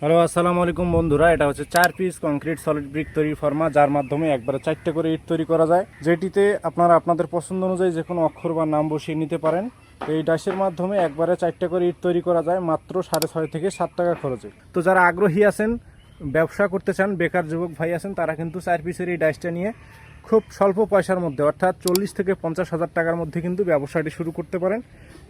Hello, আসসালামু আলাইকুম বন্ধুরা। এটা হচ্ছে 4 পিস কংক্রিট সলিড ব্রিক তৈরি ফর্মা, যার মাধ্যমে একবারে 4টে করে ইট তৈরি করা যায়, যেটিতে আপনারা আপনাদের পছন্দ অনুযায়ী যে কোনো অক্ষর বা নাম বসিয়ে নিতে পারেন। তো এই ডাইসের মাধ্যমে একবারে 4টে করে ইট তৈরি করা যায় মাত্র 6.5 থেকে 7 টাকা খরচে। তো যারা আগ্রহী আছেন, ব্যবসা করতে চান, বেকার যুবক ভাই আছেন, তারা কিন্তু 4 পিসের এই ডাইসটা নিয়ে খুব স্বল্প পয়সার মধ্যে অর্থাৎ 40 থেকে 50 হাজার টাকার মধ্যে কিন্তু ব্যবসাটি শুরু করতে পারেন।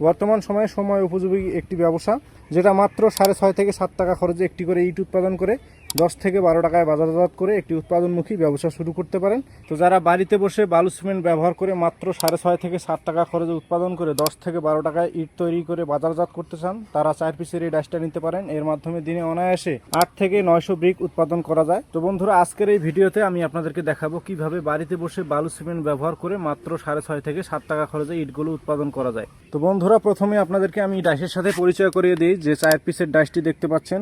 বর্তমান সময় উপযোগী একটি ব্যবসা, যেটা মাত্র 6.5 থেকে 7 টাকা খরচে একটি করে ইট উৎপাদন করে 10 থেকে 12 টাকায় বাজারজাত করে একটি উৎপাদনমুখী ব্যবসা শুরু করতে পারেন। তো যারা বাড়িতে বসে বালু সিমেন্ট ব্যবহার করে মাত্র 6.5 থেকে 7 টাকা খরচে উৎপাদন করে 10 থেকে 12 টাকায় ইট তৈরি করে বাজারজাত করতে চান, তারা 4 পিসের এই ডাইসটা নিতে পারেন। এর মাধ্যমে দিনে অনায়াসে 8 থেকে 900 ব্রিক উৎপাদন করা যায়। তো বন্ধুরা, আজকের এই ভিডিওতে আমি আপনাদেরকে দেখাবো কিভাবে বাড়িতে বসে বালু সিমেন্ট ব্যবহার করে মাত্র 6.5 থেকে 7 টাকা খরচে ইটগুলো উৎপাদন করা যায়। তো বন্ধুরা, প্রথমে আপনাদেরকে আমি ডাইসের সাথে পরিচয় করিয়ে দিই। যে 4 পিসের ডাইসটি দেখতে পাচ্ছেন,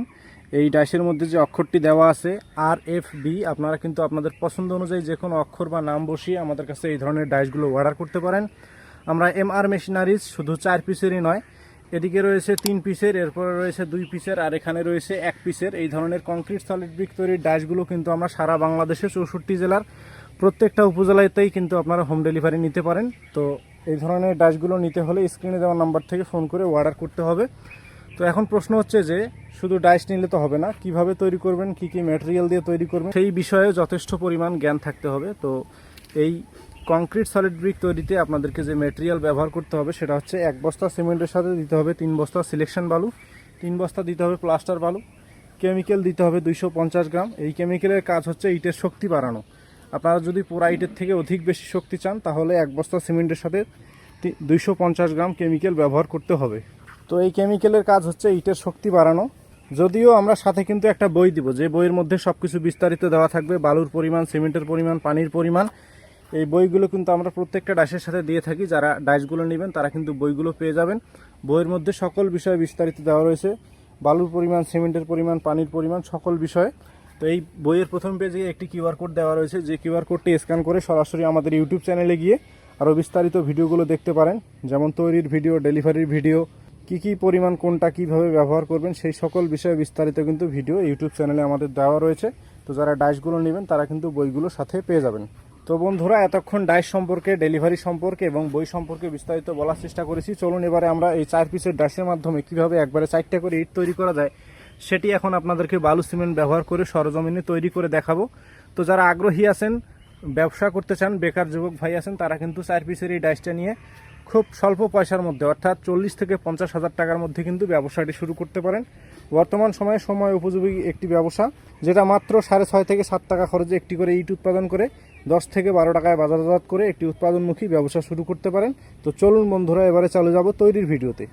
এই ডাইসের মধ্যে যে অক্ষরটি দেওয়া আছে RFB, আপনারা কিন্তু আপনাদের পছন্দ অনুযায়ী যে কোনো অক্ষর বা নাম বসিয়ে আমাদের কাছে এই ধরনের ডাইসগুলো অর্ডার করতে পারেন। আমরা MR মেশিনারিজ শুধু 4 পিসেরই নয়, এদিকে রয়েছে 3 পিসের, এরপরে রয়েছে 2 পিসের, আর এখানে রয়েছে 1 পিসের। এই ধরনের কংক্রিট সলিড ব্রিক তৈরির ডাইসগুলো কিন্তু আমরা সারা বাংলাদেশে 64 জেলার প্রত্যেকটা উপজেলাতেই কিন্তু আপনারা হোম ডেলিভারি নিতে পারেন। তো এই ধরনের ডাইসগুলো নিতে হলে স্ক্রিনে দেওয়া নাম্বার থেকে ফোন করে অর্ডার করতে হবে। তো এখন প্রশ্ন হচ্ছে যে শুধু ডাইস নিলে তো হবে না, কিভাবে তৈরি করবেন, কি কি ম্যাটেরিয়াল দিয়ে তৈরি করবেন, সেই বিষয়ে যথেষ্ট পরিমাণ জ্ঞান থাকতে হবে। তো এই কংক্রিট সলিড ব্রিক তৈরিতে আপনাদেরকে যে ম্যাটেরিয়াল ব্যবহার করতে হবে সেটা হচ্ছে 1 বস্তা সিমেন্টের সাথে দিতে হবে 3 বস্তা সিলেকশন বালু, 3 বস্তা দিতে হবে প্লাস্টার বালু, কেমিক্যাল দিতে হবে 250 গ্রাম। এই কেমিক্যালের কাজ হচ্ছে ইটের শক্তি বাড়ানো। আপনারা যদি পোড়া ইটের থেকে অধিক বেশি শক্তি চান, তাহলে 1 বস্তা সিমেন্টের সাথে 250 গ্রাম কেমিক্যাল ব্যবহার করতে হবে। তো এই কেমিক্যালের কাজ হচ্ছে ইটের শক্তি বাড়ানো। যদিও আমরা সাথে কিন্তু একটা বই দিব, যে বইয়ের মধ্যে সব কিছু বিস্তারিত দেওয়া থাকবে, বালুর পরিমাণ, সিমেন্টের পরিমাণ, পানির পরিমাণ। এই বইগুলো কিন্তু আমরা প্রত্যেকটা ডাইসের সাথে দিয়ে থাকি। যারা ডাইসগুলো নেবেন তারা কিন্তু বইগুলো পেয়ে যাবেন। বইয়ের মধ্যে সকল বিষয়ে বিস্তারিত দেওয়া রয়েছে, বালুর পরিমাণ, সিমেন্টের পরিমাণ, পানির পরিমাণ, সকল বিষয়ে। তো এই বইয়ের প্রথম পেজে একটি কিউআর কোড দেওয়া রয়েছে, যে কিউআর কোডটি স্ক্যান করে সরাসরি আমাদের ইউটিউব চ্যানেলে গিয়ে আরও বিস্তারিত ভিডিওগুলো দেখতে পারেন, যেমন তৈরির ভিডিও, ডেলিভারির ভিডিও, কি পরিমাণ কোনটা কিভাবে ব্যবহার করবেন, সেই সকল বিষয়ে বিস্তারিত কিন্তু ভিডিও ইউটিউব চ্যানেলে আমাদের দেওয়া রয়েছে। তো যারা ডাইসগুলো নেবেন তারা কিন্তু বইগুলো সাথে পেয়ে যাবেন। তো বন্ধুরা, এতক্ষণ ডাইস সম্পর্কে, ডেলিভারি সম্পর্কে এবং বই সম্পর্কে বিস্তারিত বলার চেষ্টা করেছি। চলুন এবারে আমরা এই 4 পিসের ডাইসের মাধ্যমে কিভাবে একবারে 4টা করে ইট তৈরি করা যায় সেটি এখন আপনাদেরকে বালু সিমেন্ট ব্যবহার করে সরজমিনে তৈরি করে দেখাবো। তো যারা আগ্রহী আছেন, ব্যবসা করতে চান, বেকার যুবক ভাই আছেন, তারা কিন্তু 4 পিসের এই ডাইসটা নিয়ে খুব স্বল্প পয়সার মধ্যে অর্থাৎ 40 থেকে 50 হাজার টাকার মধ্যে কিন্তু ব্যবসাটি শুরু করতে পারেন। বর্তমান সময় উপযোগী একটি ব্যবসা, যেটা মাত্র 6.5 থেকে 7 টাকা খরচে একটি করে ইট উৎপাদন করে 10 থেকে 12 টাকায় বাজারজাত করে একটি উৎপাদনমুখী ব্যবসা শুরু করতে পারেন। তো চলুন বন্ধুরা, এবারে চালু যাব তৈরির ভিডিওতে।